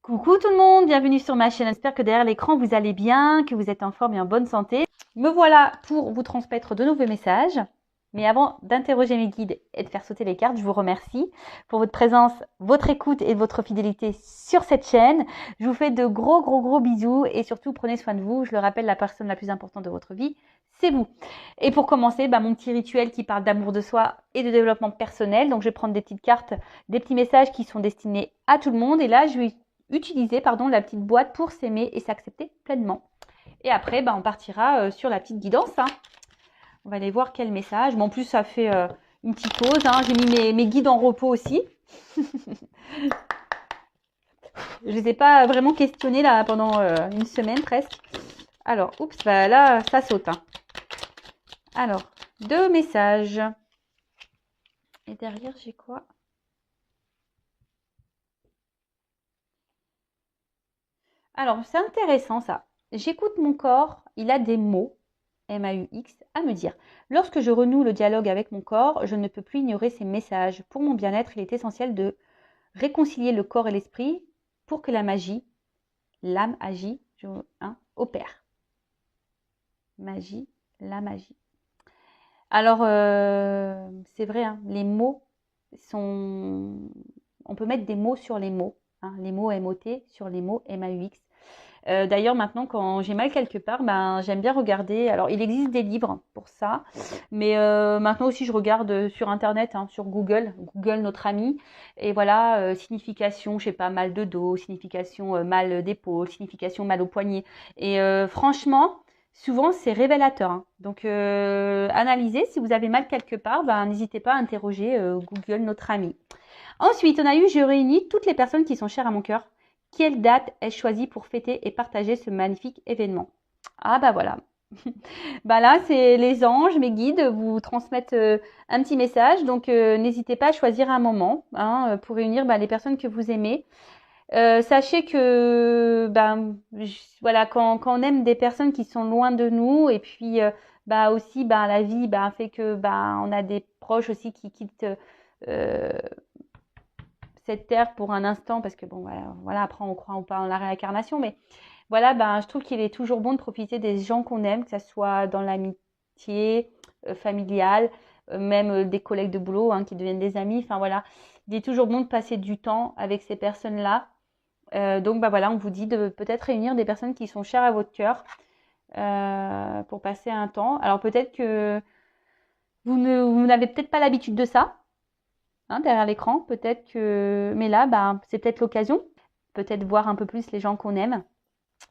Coucou tout le monde, bienvenue sur ma chaîne. J'espère que derrière l'écran vous allez bien, que vous êtes en forme et en bonne santé. Me voilà pour vous transmettre de nouveaux messages. Mais avant d'interroger mes guides et de faire sauter les cartes, je vous remercie pour votre présence, votre écoute et votre fidélité sur cette chaîne. Je vous fais de gros bisous et surtout prenez soin de vous. Je le rappelle, la personne la plus importante de votre vie, c'est vous. Et pour commencer, mon petit rituel qui parle d'amour de soi et de développement personnel. Donc je vais prendre des petites cartes, des petits messages qui sont destinés à tout le monde. Et là, je vais utiliser la petite boîte pour s'aimer et s'accepter pleinement. Et après, on partira sur la petite guidance. On va aller voir quel message. En plus, ça fait une petite pause. J'ai mis mes guides en repos aussi. Je les ai pas vraiment questionnés là pendant une semaine presque. Alors, oups, là, ça saute. Alors, 2 messages. Et derrière, j'ai quoi? Alors, c'est intéressant ça. J'écoute mon corps, il a des mots, MAUX, à me dire. Lorsque je renoue le dialogue avec mon corps, je ne peux plus ignorer ces messages. Pour mon bien-être, il est essentiel de réconcilier le corps et l'esprit pour que la magie, l'âme agit, opère. Magie, la magie. Alors, c'est vrai, les mots sont... On peut mettre des mots sur les mots. Les mots MOT sur les mots MAUX. D'ailleurs, maintenant, quand j'ai mal quelque part, j'aime bien regarder. Alors, il existe des livres pour ça, mais maintenant aussi, je regarde sur Internet, sur Google notre ami. Et voilà, signification, je sais pas, mal de dos, signification mal d'épaule, signification mal au poignet. Et franchement, souvent, c'est révélateur. Donc, analysez. Si vous avez mal quelque part, n'hésitez pas à interroger Google notre ami. Ensuite, on a eu, je réunis toutes les personnes qui sont chères à mon cœur. Quelle date ai-je choisi pour fêter et partager ce magnifique événement? Ah voilà. Là, c'est les anges, mes guides, vous transmettent un petit message. Donc, n'hésitez pas à choisir un moment pour réunir les personnes que vous aimez. Sachez que voilà, quand on aime des personnes qui sont loin de nous, et puis aussi la vie fait que on a des proches aussi qui quittent cette terre pour un instant, parce que voilà, après on croit ou pas en la réincarnation, mais voilà, je trouve qu'il est toujours bon de profiter des gens qu'on aime, que ce soit dans l'amitié familiale, même des collègues de boulot qui deviennent des amis. Enfin voilà, il est toujours bon de passer du temps avec ces personnes-là. Donc voilà, on vous dit de peut-être réunir des personnes qui sont chères à votre cœur pour passer un temps. Alors peut-être que vous n'avez peut-être pas l'habitude de ça, derrière l'écran, peut-être que... Mais là, c'est peut-être l'occasion, peut-être voir un peu plus les gens qu'on aime,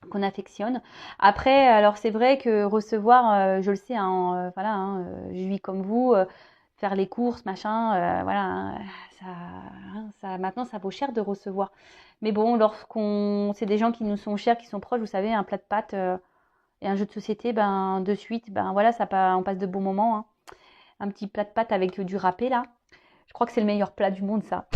qu'on affectionne. Après, alors c'est vrai que recevoir, je le sais, je vis comme vous, faire les courses, machin, maintenant ça vaut cher de recevoir. Mais bon, c'est des gens qui nous sont chers, qui sont proches, vous savez, un plat de pâtes et un jeu de société, de suite, voilà, on passe de bons moments. Un petit plat de pâtes avec du râpé là. Je crois que c'est le meilleur plat du monde, ça.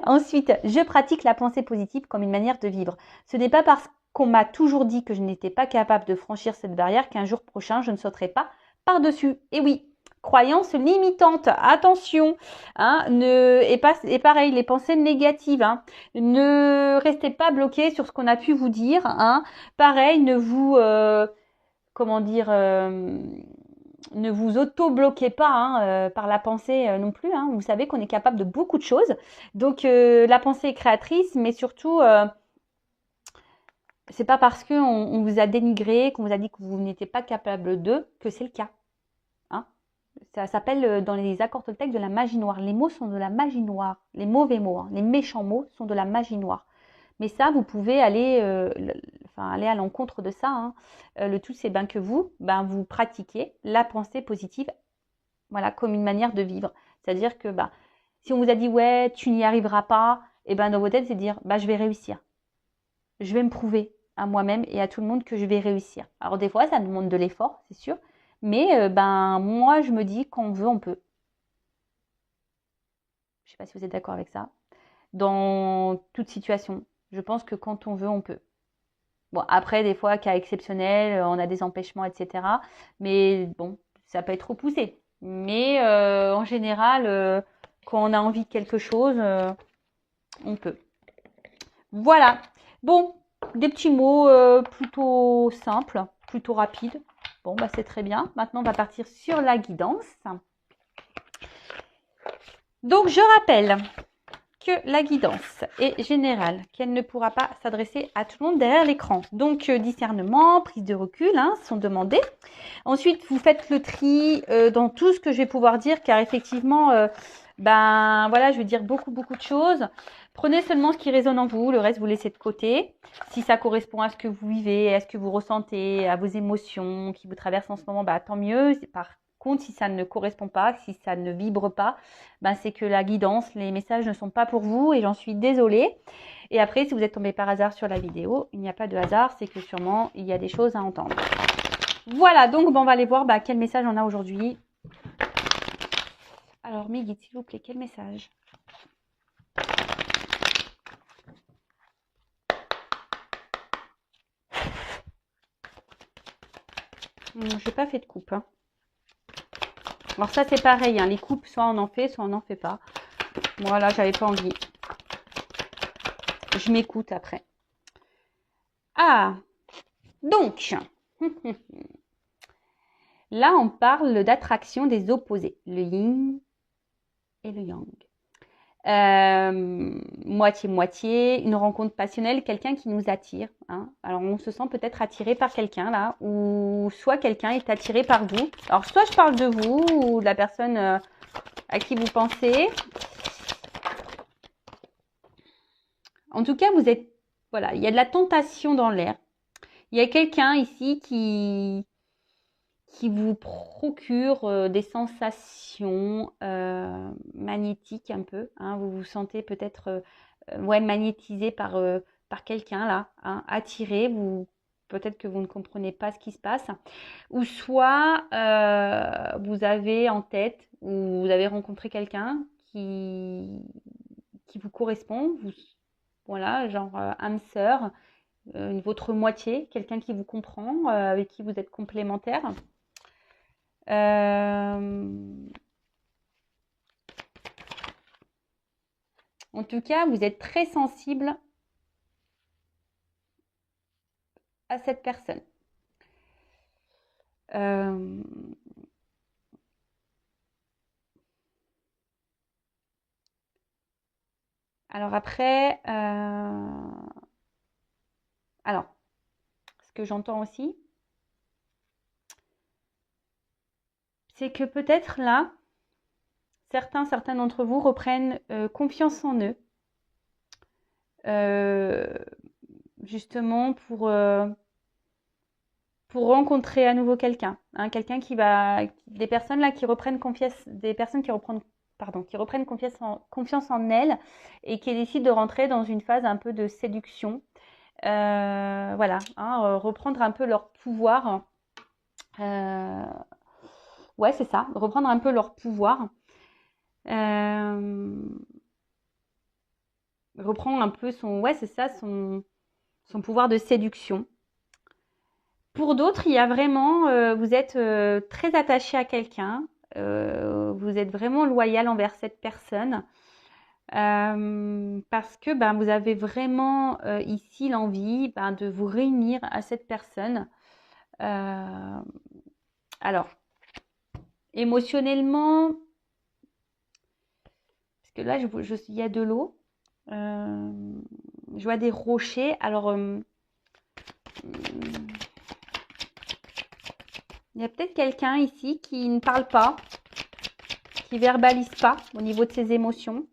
Ensuite, je pratique la pensée positive comme une manière de vivre. Ce n'est pas parce qu'on m'a toujours dit que je n'étais pas capable de franchir cette barrière qu'un jour prochain, je ne sauterai pas par-dessus. Et oui, croyance limitante, attention. Et pareil, les pensées négatives. Ne restez pas bloqués sur ce qu'on a pu vous dire. Pareil, ne vous... comment dire ne vous auto-bloquez pas par la pensée non plus. Vous savez qu'on est capable de beaucoup de choses. Donc la pensée est créatrice, mais surtout, c'est pas parce qu'on vous a dénigré, qu'on vous a dit que vous n'étiez pas capable de, que c'est le cas. Ça s'appelle dans les accords Toltec de la magie noire. Les mots sont de la magie noire. Les mauvais mots, les méchants mots sont de la magie noire. Mais ça, vous pouvez aller à l'encontre de ça. Le tout, c'est que vous pratiquiez la pensée positive, voilà, comme une manière de vivre. C'est-à-dire que si on vous a dit ouais, tu n'y arriveras pas, et dans vos têtes, c'est dire je vais réussir. Je vais me prouver à moi-même et à tout le monde que je vais réussir. Alors des fois, ça demande de l'effort, c'est sûr. Mais moi, je me dis qu'on veut, on peut. Je ne sais pas si vous êtes d'accord avec ça. Dans toute situation, je pense que quand on veut, on peut. Bon, après, des fois, cas exceptionnels, on a des empêchements, etc. Mais bon, ça peut être repoussé. Mais en général, quand on a envie de quelque chose, on peut. Voilà. Bon, des petits mots plutôt simples, plutôt rapides. Bon, bah c'est très bien. Maintenant, on va partir sur la guidance. Donc, je rappelle que la guidance est générale, qu'elle ne pourra pas s'adresser à tout le monde derrière l'écran. Donc, discernement, prise de recul sont demandés. Ensuite, vous faites le tri dans tout ce que je vais pouvoir dire, car effectivement, ben voilà, je vais dire beaucoup de choses. Prenez seulement ce qui résonne en vous, le reste vous laissez de côté. Si ça correspond à ce que vous vivez, à ce que vous ressentez, à vos émotions qui vous traversent en ce moment, bah tant mieux. Par contre, si ça ne correspond pas, si ça ne vibre pas, ben c'est que la guidance, les messages ne sont pas pour vous et j'en suis désolée. Et après, si vous êtes tombé par hasard sur la vidéo, il n'y a pas de hasard, c'est que sûrement il y a des choses à entendre. Voilà, donc on va aller voir quel message on a aujourd'hui. Alors, mes guides, s'il vous plaît, quel message? Je n'ai pas fait de coupe. Hein. Alors ça, c'est pareil. Hein, les coupes, soit on en fait, soit on n'en fait pas. Voilà, j'avais pas envie. Je m'écoute après. Ah, donc, là, on parle d'attraction des opposés. Le yin et le yang. Moitié-moitié, une rencontre passionnelle, quelqu'un qui nous attire. Hein. Alors, on se sent peut-être attiré par quelqu'un là, ou soit quelqu'un est attiré par vous. Alors, soit je parle de vous ou de la personne à qui vous pensez. En tout cas, vous êtes, voilà, il y a de la tentation dans l'air. Il y a quelqu'un ici qui vous procure des sensations magnétiques un peu. Hein. Vous vous sentez peut-être magnétisé par quelqu'un là, hein, attiré. Peut-être que vous ne comprenez pas ce qui se passe. Ou soit vous avez en tête ou vous avez rencontré quelqu'un qui vous correspond. Voilà, genre âme sœur, votre moitié, quelqu'un qui vous comprend, avec qui vous êtes complémentaire. En tout cas, vous êtes très sensible à cette personne. Alors après, alors, ce que j'entends aussi, c'est que peut-être là, certains d'entre vous reprennent confiance en eux, justement pour rencontrer à nouveau quelqu'un, hein, quelqu'un des personnes là qui reprennent confiance, des personnes qui reprennent confiance en elles et qui décident de rentrer dans une phase un peu de séduction. Voilà, hein, reprendre un peu leur pouvoir. Ouais, c'est ça, reprendre un peu leur pouvoir. Reprendre un peu son pouvoir de séduction. Pour d'autres, il y a vraiment, vous êtes très attaché à quelqu'un, vous êtes vraiment loyal envers cette personne, parce que vous avez vraiment ici l'envie de vous réunir à cette personne. Alors, émotionnellement, parce que là, il y a de l'eau, je vois des rochers. Alors, il y a peut-être quelqu'un ici qui ne parle pas, qui verbalise pas au niveau de ses émotions.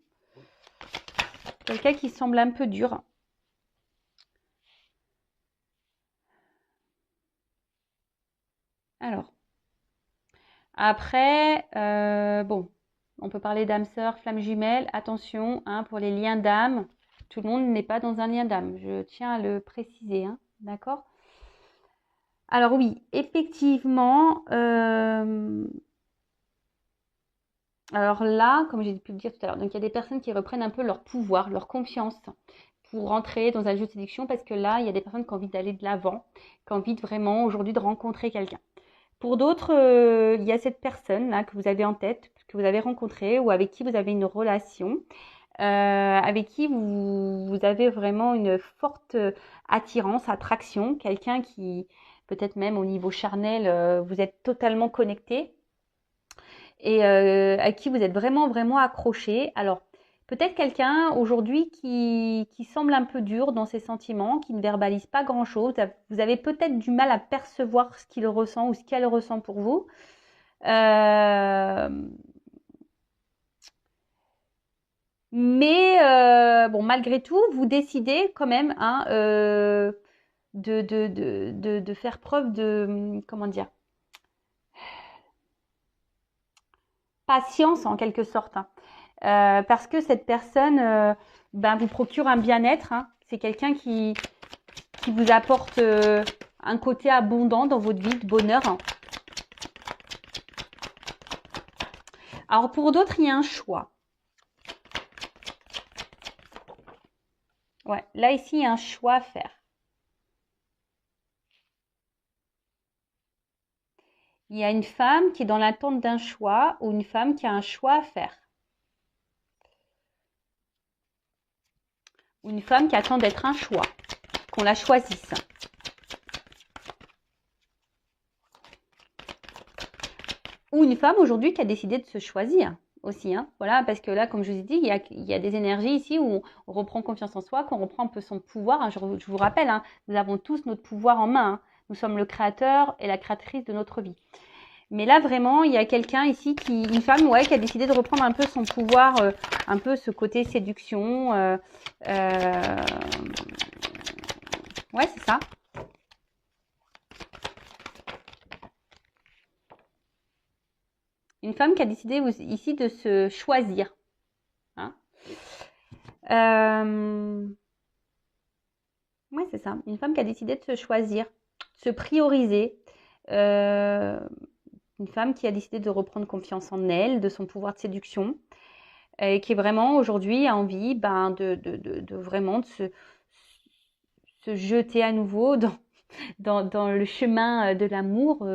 Quelqu'un qui semble un peu dur. Alors, après, bon, on peut parler d'âme sœur, flamme jumelle. Attention, hein, pour les liens d'âme, tout le monde n'est pas dans un lien d'âme. Je tiens à le préciser, hein, d'accord? Alors oui, effectivement, alors là, comme j'ai pu le dire tout à l'heure, donc il y a des personnes qui reprennent un peu leur pouvoir, leur confiance pour rentrer dans un jeu de séduction parce que là, il y a des personnes qui ont envie d'aller de l'avant, qui ont envie vraiment aujourd'hui de rencontrer quelqu'un. Pour d'autres, il y a cette personne là que vous avez en tête, que vous avez rencontrée ou avec qui vous avez une relation. avec qui vous avez vraiment une forte attirance, attraction, quelqu'un qui, peut-être même au niveau charnel, vous êtes totalement connecté et à qui vous êtes vraiment, vraiment accroché. Alors, peut-être quelqu'un aujourd'hui qui semble un peu dur dans ses sentiments, qui ne verbalise pas grand-chose. Vous avez peut-être du mal à percevoir ce qu'il ressent ou ce qu'elle ressent pour vous. Mais bon, malgré tout, vous décidez quand même hein, de faire preuve de, comment dire, patience en quelque sorte. Hein. Parce que cette personne ben, vous procure un bien-être. Hein. C'est quelqu'un qui vous apporte un côté abondant dans votre vie, de bonheur. Hein. Alors pour d'autres, il y a un choix. Ouais, là ici, il y a un choix à faire. Il y a une femme qui est dans l'attente d'un choix ou une femme qui a un choix à faire. Ou une femme qui attend d'être un choix, qu'on la choisisse. Ou une femme aujourd'hui qui a décidé de se choisir aussi. Hein. Voilà, parce que là, comme je vous ai dit, il y a des énergies ici où on reprend confiance en soi, qu'on reprend un peu son pouvoir. Hein. Je vous rappelle, hein, nous avons tous notre pouvoir en main. Hein. Nous sommes le créateur et la créatrice de notre vie. Mais là, vraiment, il y a quelqu'un ici, une femme ouais, qui a décidé de reprendre un peu son pouvoir, un peu ce côté séduction. Ouais, c'est ça. Une femme qui a décidé ici de se choisir. Hein. Ouais, c'est ça. Une femme qui a décidé de se choisir, de se prioriser. Une femme qui a décidé de reprendre confiance en elle, de son pouvoir de séduction. Et qui est vraiment aujourd'hui a envie ben, de vraiment de se jeter à nouveau dans le chemin de l'amour,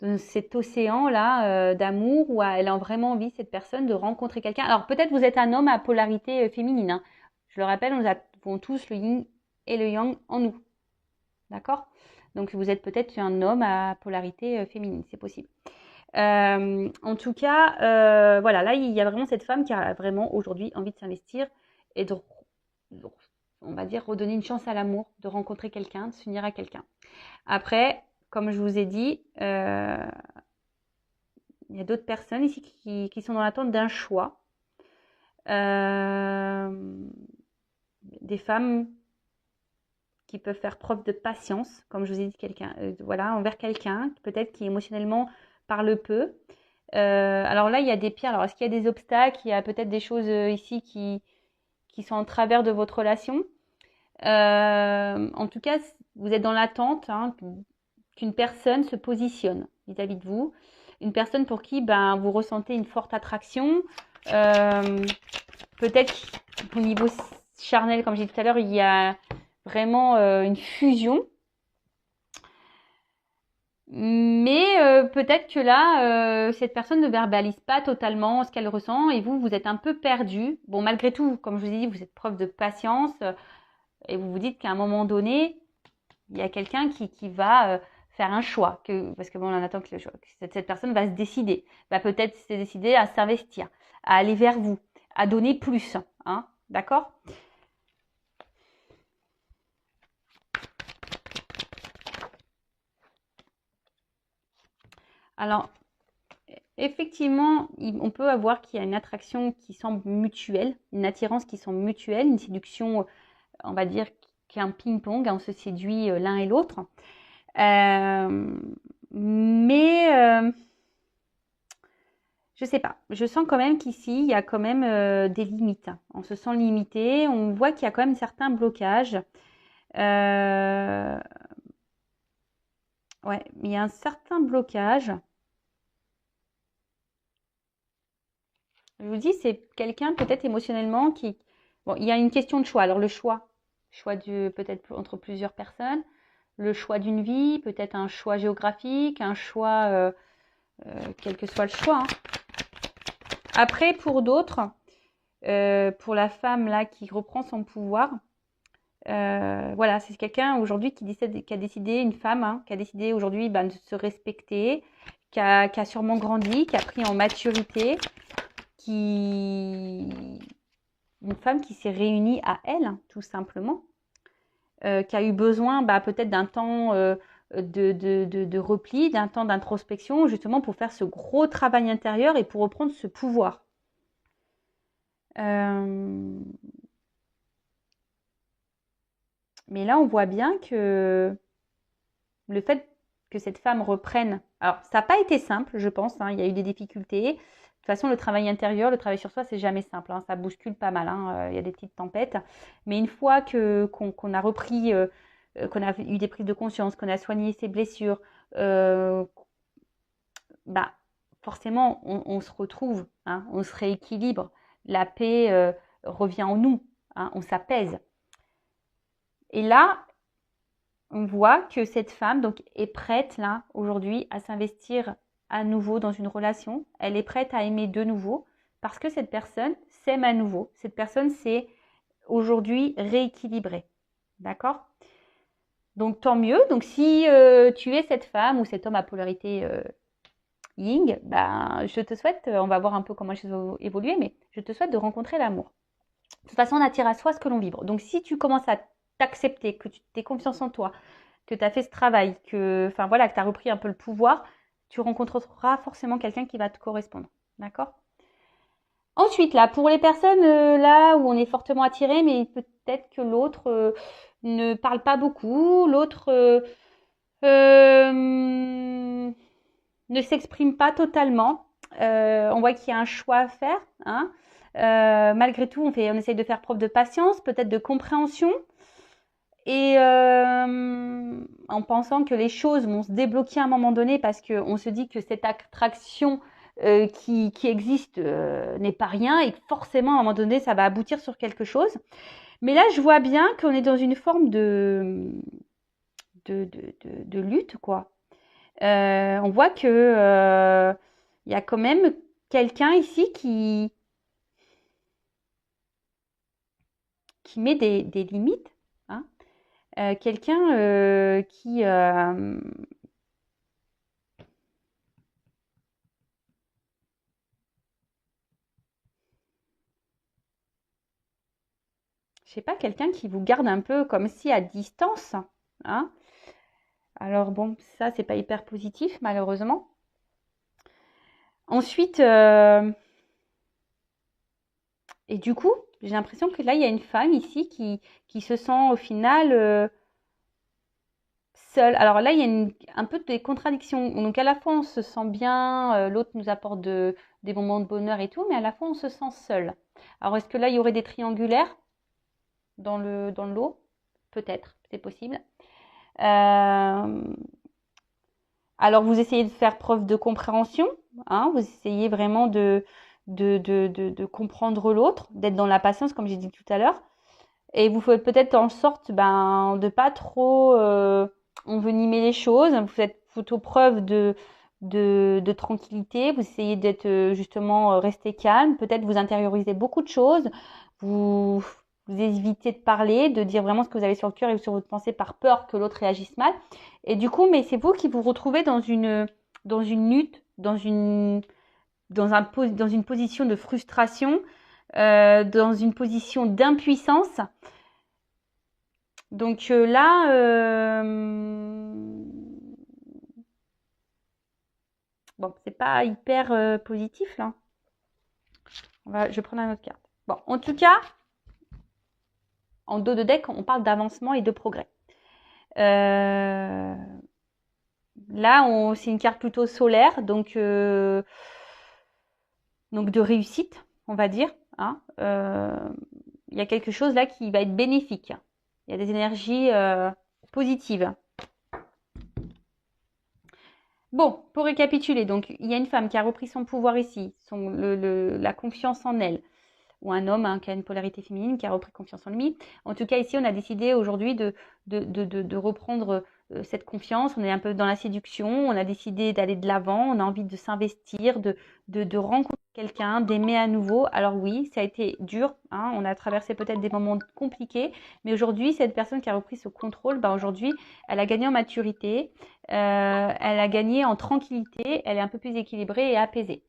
dans cet océan-là d'amour où elle a vraiment envie, cette personne, de rencontrer quelqu'un. Alors peut-être vous êtes un homme à polarité féminine. Hein. Je le rappelle, nous avons tous le yin et le yang en nous. D'accord? Donc vous êtes peut-être un homme à polarité féminine, c'est possible. En tout cas, voilà, là, il y a vraiment cette femme qui a vraiment aujourd'hui envie de s'investir et on va dire, redonner une chance à l'amour, de rencontrer quelqu'un, de s'unir à quelqu'un. Après, comme je vous ai dit, il y a d'autres personnes ici qui sont dans l'attente d'un choix. Des femmes qui peuvent faire preuve de patience, comme je vous ai dit, voilà, envers quelqu'un, peut-être qui émotionnellement parle peu. Alors là, il y a des pierres. Alors, est-ce qu'il y a des obstacles? Il y a peut-être des choses ici qui sont en travers de votre relation. En tout cas, vous êtes dans l'attente hein, qu'une personne se positionne vis-à-vis de vous. Une personne pour qui ben, vous ressentez une forte attraction. Peut-être au niveau charnel, comme j'ai dit tout à l'heure, il y a vraiment une fusion. Mais peut-être que là, cette personne ne verbalise pas totalement ce qu'elle ressent et vous êtes un peu perdu. Bon, malgré tout, comme je vous ai dit, vous êtes preuve de patience et vous vous dites qu'à un moment donné, il y a quelqu'un qui va faire un choix. Parce que bon, on attend que cette personne va se décider, va peut-être se décider à s'investir, à aller vers vous, à donner plus. Hein, d'accord ? Alors, effectivement, on peut avoir qu'il y a une attraction qui semble mutuelle, une attirance qui semble mutuelle, une séduction, on va dire, qui est un ping-pong, on se séduit l'un et l'autre. Mais je sais pas, je sens quand même qu'ici, il y a quand même des limites. On se sent limité, on voit qu'il y a quand même certains blocages. Ouais, il y a un certain blocage. Je vous dis, c'est quelqu'un peut-être émotionnellement qui... Bon, il y a une question de choix. Alors le choix peut-être entre plusieurs personnes, le choix d'une vie, peut-être un choix géographique, un choix, quel que soit le choix. Hein. Après, pour d'autres, pour la femme là qui reprend son pouvoir, voilà, c'est quelqu'un aujourd'hui qui a décidé, une femme, hein, qui a décidé aujourd'hui de se respecter, qui a sûrement grandi, qui a pris en maturité, une femme qui s'est réunie à elle, hein, tout simplement, qui a eu besoin peut-être d'un temps de repli, d'un temps d'introspection, justement pour faire ce gros travail intérieur et pour reprendre ce pouvoir. Mais là, on voit bien que le fait que cette femme reprenne, alors ça n'a pas été simple, je pense, hein, il y a eu des difficultés. De toute façon, le travail intérieur, le travail sur soi, c'est jamais simple, hein, ça bouscule pas mal, hein, il y a des petites tempêtes. Mais une fois qu'on a repris, qu'on a eu des prises de conscience, qu'on a soigné ses blessures, forcément, on se retrouve, hein, on se rééquilibre, la paix revient en nous, hein, on s'apaise. Et là, on voit que cette femme donc, est prête là aujourd'hui à s'investir à nouveau dans une relation. Elle est prête à aimer de nouveau parce que cette personne s'aime à nouveau. Cette personne s'est aujourd'hui rééquilibrée. D'accord? Donc tant mieux. Donc si tu es cette femme ou cet homme à polarité Ying, je te souhaite, on va voir un peu comment les choses vont évoluer, mais je te souhaite de rencontrer l'amour. De toute façon, on attire à soi ce que l'on vibre. Donc si tu commences à t'accepter, que tu aies confiance en toi, que tu as fait ce travail, que tu as repris un peu le pouvoir, tu rencontreras forcément quelqu'un qui va te correspondre. D'accord? Ensuite, là, pour les personnes là où on est fortement attiré, mais peut-être que l'autre ne parle pas beaucoup, l'autre ne s'exprime pas totalement. On voit qu'il y a un choix à faire. Hein. Malgré tout, on essaye de faire preuve de patience, peut-être de compréhension. Et en pensant que les choses vont se débloquer à un moment donné parce qu'on se dit que cette attraction qui existe n'est pas rien et que forcément à un moment donné ça va aboutir sur quelque chose. Mais là je vois bien qu'on est dans une forme de lutte quoi. On voit que il y a quand même quelqu'un ici qui met des limites. Hein. Quelqu'un qui je sais pas, quelqu'un qui vous garde un peu comme si à distance. Hein. Alors bon, ça c'est pas hyper positif malheureusement. Ensuite, et du coup, j'ai l'impression que là il y a une femme ici qui se sent au final seule. Alors là il y a un peu des contradictions. Donc à la fois on se sent bien, l'autre nous apporte des moments de bonheur et tout, mais à la fois on se sent seul. Alors est-ce que là il y aurait des triangulaires dans le lot? Peut-être, c'est possible. Alors vous essayez de faire preuve de compréhension, hein, vous essayez vraiment de comprendre l'autre, d'être dans la patience comme j'ai dit tout à l'heure, et vous faites peut-être en sorte de pas trop envenimer les choses, vous faites plutôt preuve de tranquillité, vous essayez d'être justement rester calme, peut-être vous intériorisez beaucoup de choses, vous évitez de parler, de dire vraiment ce que vous avez sur le cœur et sur votre pensée par peur que l'autre réagisse mal. Et du coup, mais c'est vous qui vous retrouvez dans une lutte, dans une position de frustration, dans une position d'impuissance. Donc là, bon, c'est pas hyper positif là. Je vais prendre une autre carte. Bon, en tout cas, en dos de deck, on parle d'avancement et de progrès. Là, c'est une carte plutôt solaire, donc de réussite, on va dire. Hein. Il y a quelque chose là qui va être bénéfique. Il y a des énergies positives. Bon, pour récapituler, donc il y a une femme qui a repris son pouvoir ici, la confiance en elle, ou un homme qui a une polarité féminine qui a repris confiance en lui. En tout cas, ici, on a décidé aujourd'hui de reprendre cette confiance, on est un peu dans la séduction, on a décidé d'aller de l'avant, on a envie de s'investir, de rencontrer quelqu'un, d'aimer à nouveau. Alors oui, ça a été dur, hein, on a traversé peut-être des moments compliqués, mais aujourd'hui, cette personne qui a repris ce contrôle, bah aujourd'hui, elle a gagné en maturité, elle a gagné en tranquillité, elle est un peu plus équilibrée et apaisée.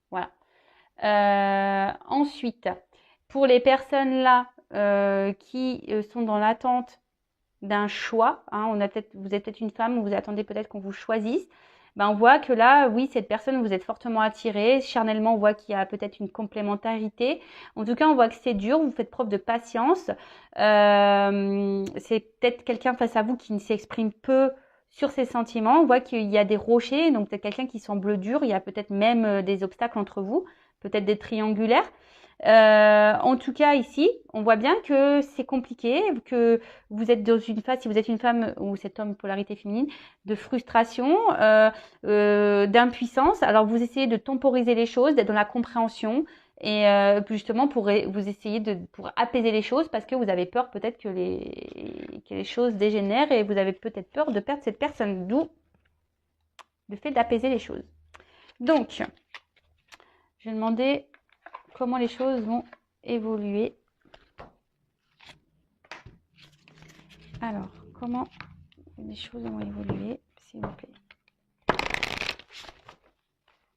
Voilà. Ensuite, pour les personnes là qui sont dans l'attente d'un choix, hein, vous êtes peut-être une femme ou vous attendez peut-être qu'on vous choisisse, ben on voit que là, oui, cette personne, vous êtes fortement attiré. Charnellement, on voit qu'il y a peut-être une complémentarité. En tout cas, on voit que c'est dur, vous faites preuve de patience. C'est peut-être quelqu'un face à vous qui ne s'exprime peu sur ses sentiments. On voit qu'il y a des rochers, donc peut-être quelqu'un qui semble dur. Il y a peut-être même des obstacles entre vous, peut-être des triangulaires. En tout cas, ici, on voit bien que c'est compliqué, que vous êtes dans une phase, si vous êtes une femme ou cet homme polarité féminine, de frustration, d'impuissance. Alors, vous essayez de temporiser les choses, d'être dans la compréhension et justement vous essayez pour apaiser les choses parce que vous avez peur peut-être que les choses dégénèrent et vous avez peut-être peur de perdre cette personne, d'où le fait d'apaiser les choses. Donc, je vais demander comment les choses vont évoluer. Alors, comment les choses vont évoluer, s'il vous plaît.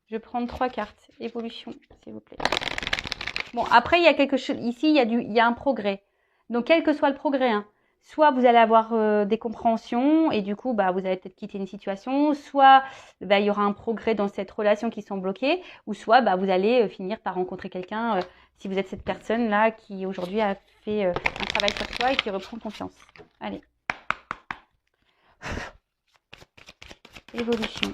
Je vais prendre 3 cartes. Évolution, s'il vous plaît. Bon, après, il y a quelque chose. Ici, il y a un progrès. Donc, quel que soit le progrès, hein, soit vous allez avoir des compréhensions et du coup, bah, vous allez peut-être quitter une situation, soit bah, il y aura un progrès dans cette relation qui sont bloquées, ou soit bah, vous allez finir par rencontrer quelqu'un, si vous êtes cette personne-là qui aujourd'hui a fait un travail sur soi et qui reprend confiance. Allez. Évolution.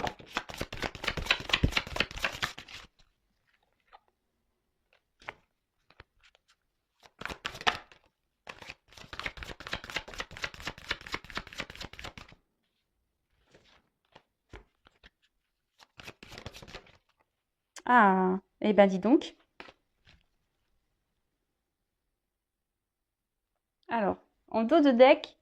Ah, eh ben dis donc. Alors, en dos de deck,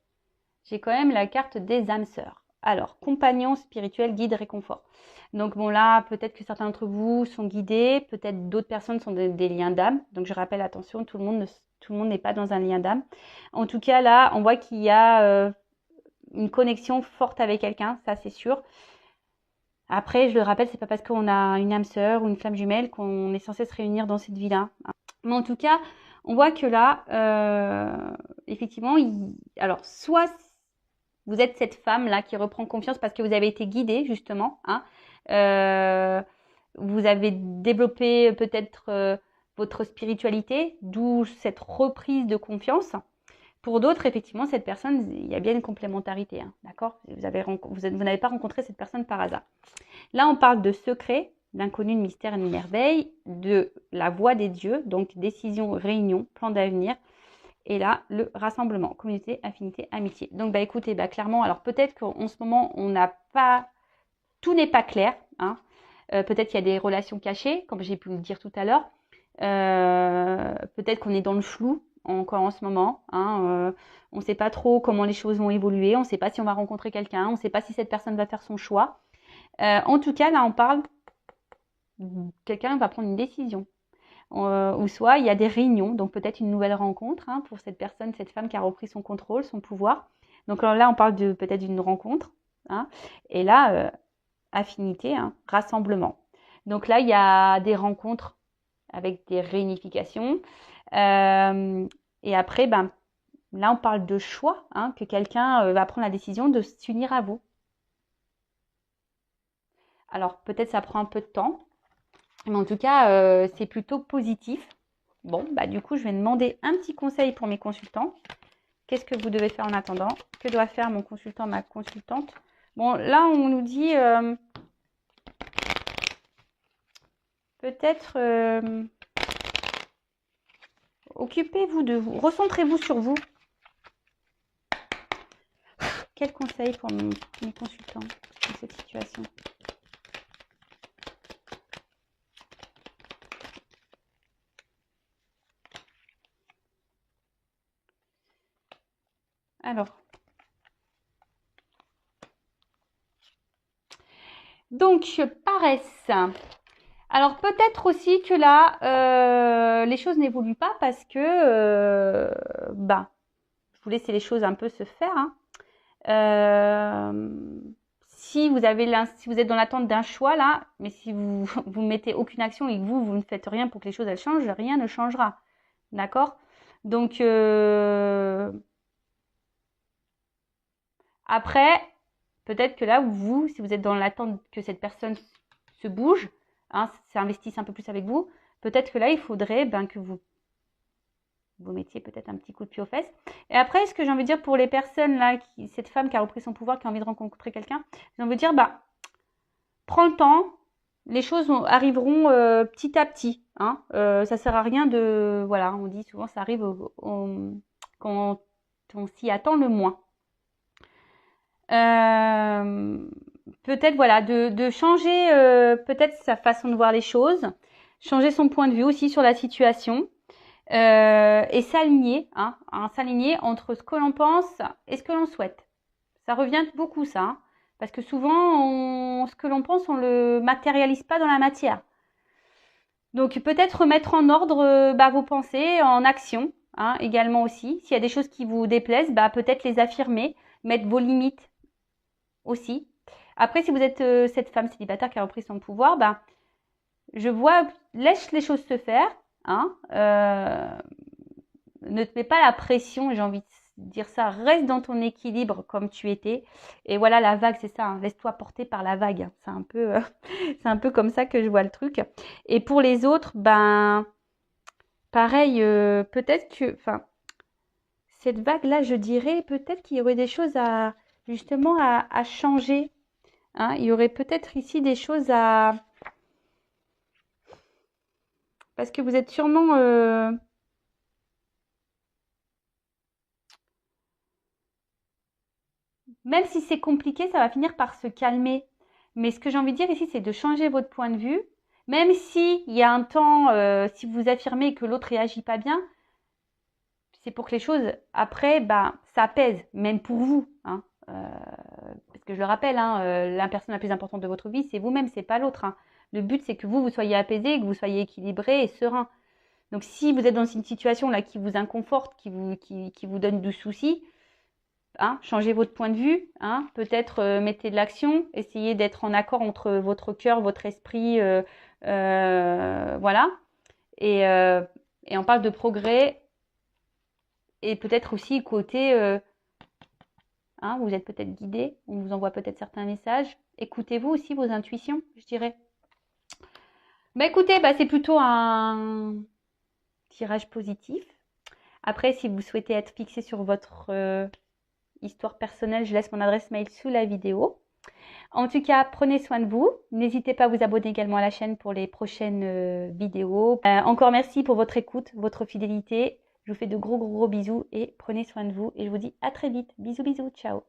j'ai quand même la carte des âmes sœurs. Alors, compagnon spirituel, guide, réconfort. Donc bon là, peut-être que certains d'entre vous sont guidés, peut-être d'autres personnes sont des liens d'âme. Donc je rappelle, attention, tout le monde n'est pas dans un lien d'âme. En tout cas, là, on voit qu'il y a une connexion forte avec quelqu'un, ça c'est sûr. Après, je le rappelle, c'est pas parce qu'on a une âme sœur ou une flamme jumelle qu'on est censé se réunir dans cette vie-là. Mais en tout cas, on voit que là, effectivement, alors soit vous êtes cette femme-là qui reprend confiance parce que vous avez été guidée, justement, hein. Vous avez développé peut-être votre spiritualité, d'où cette reprise de confiance. Pour d'autres, effectivement, cette personne, il y a bien une complémentarité, hein, d'accord? Vous n'avez pas rencontré cette personne par hasard. Là, on parle de secret, d'inconnu, de mystère et de merveille, de la voix des dieux, donc décision, réunion, plan d'avenir. Et là, le rassemblement, communauté, affinité, amitié. Donc, bah écoutez, bah clairement, alors peut-être qu'en ce moment, on n'a pas, tout n'est pas clair, hein. Peut-être qu'il y a des relations cachées, comme j'ai pu le dire tout à l'heure. Peut-être qu'on est dans le flou encore en ce moment, hein. On ne sait pas trop comment les choses vont évoluer, on ne sait pas si on va rencontrer quelqu'un, on ne sait pas si cette personne va faire son choix. En tout cas, là, on parle, quelqu'un va prendre une décision. Ou soit il y a des réunions, donc peut-être une nouvelle rencontre, hein, pour cette personne, cette femme qui a repris son contrôle, son pouvoir. Donc là, on parle peut-être d'une rencontre, hein, et là, affinité, hein, rassemblement. Donc là, il y a des rencontres avec des réunifications. Et après, ben, là, on parle de choix, hein, que quelqu'un va prendre la décision de s'unir à vous. Alors peut-être ça prend un peu de temps, mais en tout cas, c'est plutôt positif. Bon, bah du coup, je vais demander un petit conseil pour mes consultants. Qu'est-ce que vous devez faire en attendant? Que doit faire mon consultant, ma consultante? Bon, là, on nous dit peut-être occupez-vous de vous, recentrez-vous sur vous. Quel conseil pour mes consultants dans cette situation? Alors, Donc, paresse. Alors, peut-être aussi que là, les choses n'évoluent pas parce que, bah, vous laissez les choses un peu se faire, hein. Si vous êtes dans l'attente d'un choix là, mais si vous vous mettez aucune action et que vous ne faites rien pour que les choses elles changent, rien ne changera. D'accord? Donc après, peut-être que là où vous, si vous êtes dans l'attente que cette personne se bouge, hein, s'investisse un peu plus avec vous, peut-être que là il faudrait que vous mettiez peut-être un petit coup de pied aux fesses. Et après, ce que j'ai envie de dire pour les personnes là, cette femme qui a repris son pouvoir, qui a envie de rencontrer quelqu'un, j'ai envie de dire, prends le temps, les choses arriveront petit à petit. Hein. Ça sert à rien de, voilà, on dit souvent, ça arrive quand on s'y attend le moins. Peut-être voilà, de changer peut-être sa façon de voir les choses, changer son point de vue aussi sur la situation. Et s'aligner, hein, s'aligner entre ce que l'on pense et ce que l'on souhaite. Ça revient beaucoup ça, hein, parce que souvent, ce que l'on pense, on le matérialise pas dans la matière. Donc peut-être remettre en ordre vos pensées en action, hein, également aussi. S'il y a des choses qui vous déplaisent, peut-être les affirmer, mettre vos limites aussi. Après, si vous êtes cette femme célibataire qui a repris son pouvoir, je vois, laisse les choses se faire, hein, ne te mets pas la pression, j'ai envie de dire ça, reste dans ton équilibre comme tu étais. Et voilà, la vague, c'est ça, hein, laisse-toi porter par la vague. C'est un peu, c'est un peu comme ça que je vois le truc. Et pour les autres, pareil, peut-être que, enfin, cette vague-là, je dirais, peut-être qu'il y aurait des choses justement, à changer. Hein. Il y aurait peut-être ici des choses parce que vous êtes sûrement, même si c'est compliqué, ça va finir par se calmer. Mais ce que j'ai envie de dire ici, c'est de changer votre point de vue. Même si il y a un temps, si vous affirmez que l'autre réagit pas bien, c'est pour que les choses, après, ça pèse, même pour vous. Hein. Parce que je le rappelle, hein, la personne la plus importante de votre vie, c'est vous-même, c'est pas l'autre. Hein. Le but, c'est que vous soyez apaisé, que vous soyez équilibré et serein. Donc, si vous êtes dans une situation là qui vous inconforte, qui vous donne du souci, hein, changez votre point de vue, hein, peut-être mettez de l'action, essayez d'être en accord entre votre cœur, votre esprit, voilà. Et on parle de progrès et peut-être aussi côté, hein, vous êtes peut-être guidé, on vous envoie peut-être certains messages. Écoutez-vous aussi vos intuitions, je dirais. Écoutez, c'est plutôt un tirage positif. Après, si vous souhaitez être fixé sur votre histoire personnelle, je laisse mon adresse mail sous la vidéo. En tout cas, prenez soin de vous. N'hésitez pas à vous abonner également à la chaîne pour les prochaines vidéos. Encore merci pour votre écoute, votre fidélité. Je vous fais de gros bisous et prenez soin de vous. Et je vous dis à très vite. Bisous, bisous, ciao.